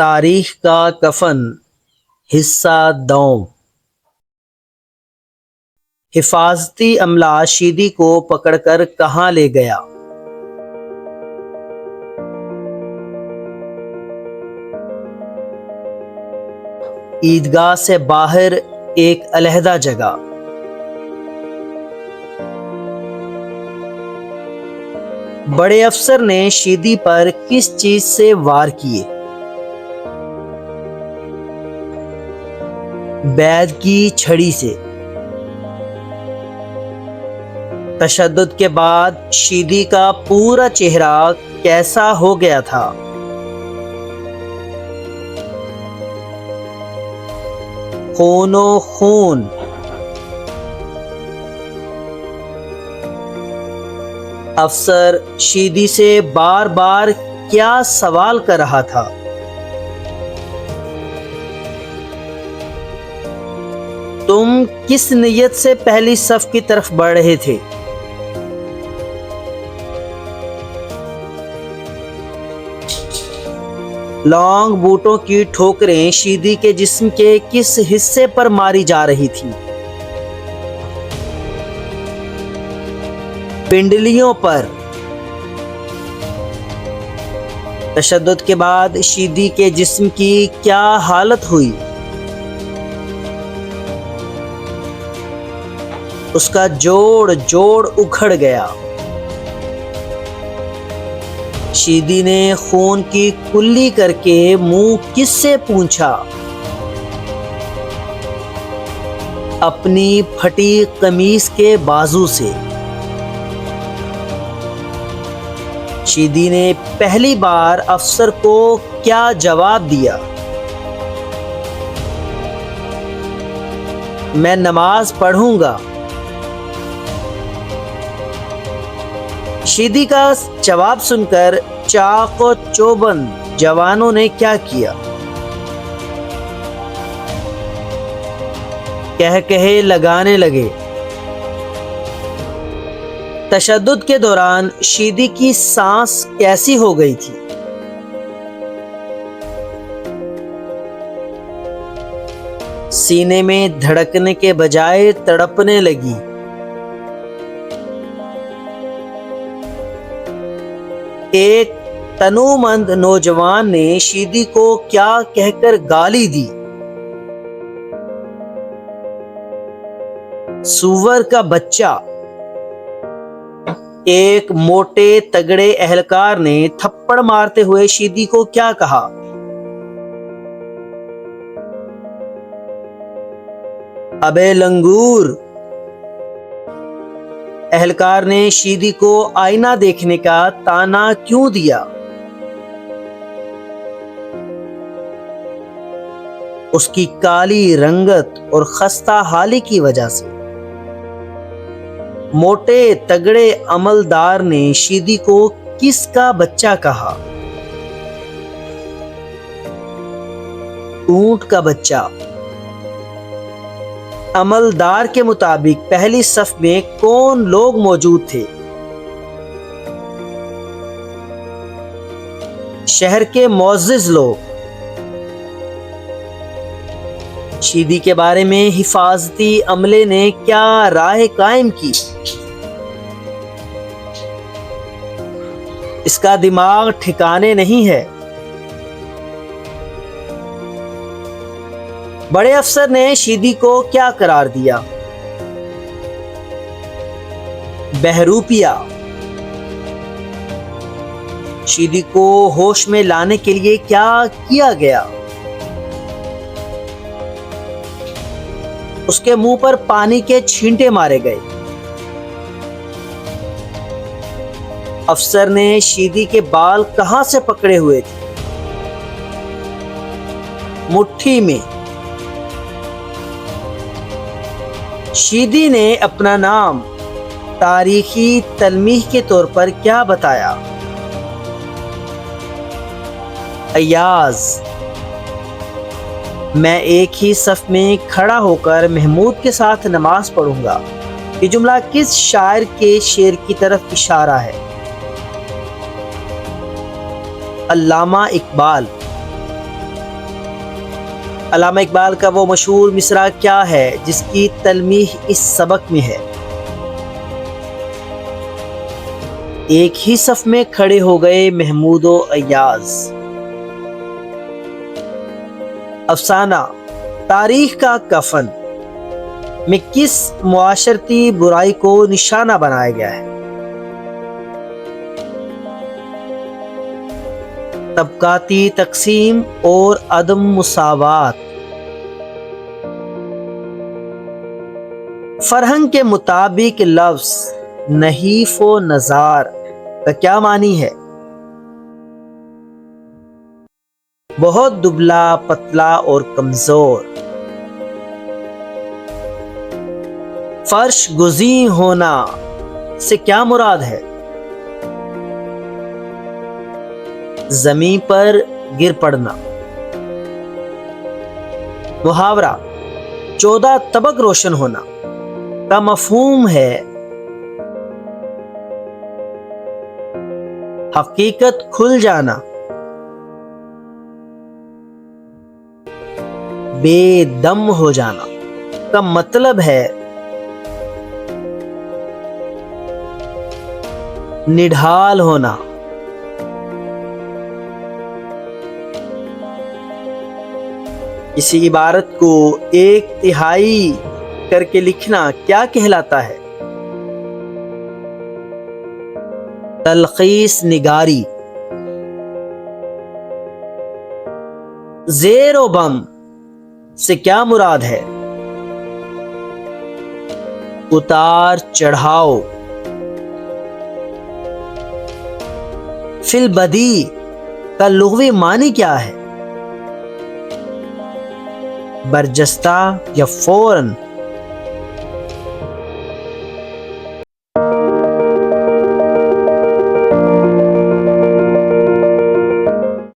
تاریخ کا کفن حصہ دوم۔ حفاظتی عملہ شیدی کو پکڑ کر کہاں لے گیا؟ عیدگاہ سے باہر ایک علیحدہ جگہ۔ بڑے افسر نے شیدی پر کس چیز سے وار کیے؟ بیض کی چھڑی سے۔ تشدد کے بعد شیدی کا پورا چہرہ کیسا ہو گیا تھا؟ خون و خون۔ افسر شیدی سے بار بار کیا سوال کر رہا تھا؟ تم کس نیت سے پہلی صف کی طرف بڑھ رہے تھے؟ لانگ بوٹوں کی ٹھوکریں شیدی کے جسم کے کس حصے پر ماری جا رہی تھیں؟ پنڈلیوں پر۔ تشدد کے بعد شیدی کے جسم کی کیا حالت ہوئی؟ اس کا جوڑ اکھڑ گیا۔ شیدی نے خون کی کلی کر کے منہ کس سے پونچھا؟ اپنی پھٹی قمیص کے بازو سے۔ شیدی نے پہلی بار افسر کو کیا جواب دیا؟ میں نماز پڑھوں گا۔ شیدی کا جواب سن کر چاق و چوبند جوانوں نے کیا کیا؟ کہے لگانے لگے۔ تشدد کے دوران شیدی کی سانس کیسی ہو گئی تھی؟ سینے میں دھڑکنے کے بجائے تڑپنے لگی۔ ایک تنومند نوجوان نے شیدی کو کیا کہہ کر گالی دی؟ سور کا بچہ۔ ایک موٹے تگڑے اہلکار نے تھپڑ مارتے ہوئے شیدی کو کیا کہا؟ ابے لنگور۔ اہلکار نے شیدی کو آئینہ دیکھنے کا طعنہ کیوں دیا؟ اس کی کالی رنگت اور خستہ حالی کی وجہ سے۔ موٹے تگڑے عملدار نے شیدی کو کس کا بچہ کہا؟ اونٹ کا بچہ۔ عملدار کے مطابق پہلی صف میں کون لوگ موجود تھے؟ شہر کے معزز لوگ۔ شیدی کے بارے میں حفاظتی عملے نے کیا رائے قائم کی؟ اس کا دماغ ٹھکانے نہیں ہے۔ بڑے افسر نے شیدی کو کیا قرار دیا؟ بہروپیہ۔ شیدی کو ہوش میں لانے کے لیے کیا کیا گیا؟ اس کے منہ پر پانی کے چھینٹے مارے گئے۔ افسر نے شیدی کے بال کہاں سے پکڑے ہوئے تھے؟ مٹھی میں۔ شیدی نے اپنا نام تاریخی تلمیح کے طور پر کیا بتایا؟ ایاز۔ میں ایک ہی صف میں کھڑا ہو کر محمود کے ساتھ نماز پڑھوں گا۔ یہ جملہ کس شاعر کے شعر کی طرف اشارہ ہے؟ علامہ اقبال۔ علامہ اقبال کا وہ مشہور مصرع کیا ہے جس کی تلمیح اس سبق میں ہے؟ ایک ہی صف میں کھڑے ہو گئے محمود و ایاز۔ افسانہ تاریخ کا کفن میں کس معاشرتی برائی کو نشانہ بنایا گیا ہے؟ طبقاتی تقسیم اور عدم مساوات۔ فرہنگ کے مطابق لفظ نحیف و نزار کا کیا معنی ہے؟ بہت دبلا پتلا اور کمزور۔ فرش گزین ہونا سے کیا مراد ہے؟ زمین پر گر پڑنا۔ محاورہ 14 طبق روشن ہونا کا مفہوم ہے حقیقت کھل جانا، بے دم ہو جانا کا مطلب ہے نڈھال ہونا۔ کسی عبارت کو 1/3 کر کے لکھنا کیا کہلاتا ہے؟ تلخیص نگاری۔ زیر و بم سے کیا مراد ہے؟ اتار چڑھاؤ۔ فی البدیہہ کا لغوی معنی کیا ہے؟ برجستہ یا فوراً۔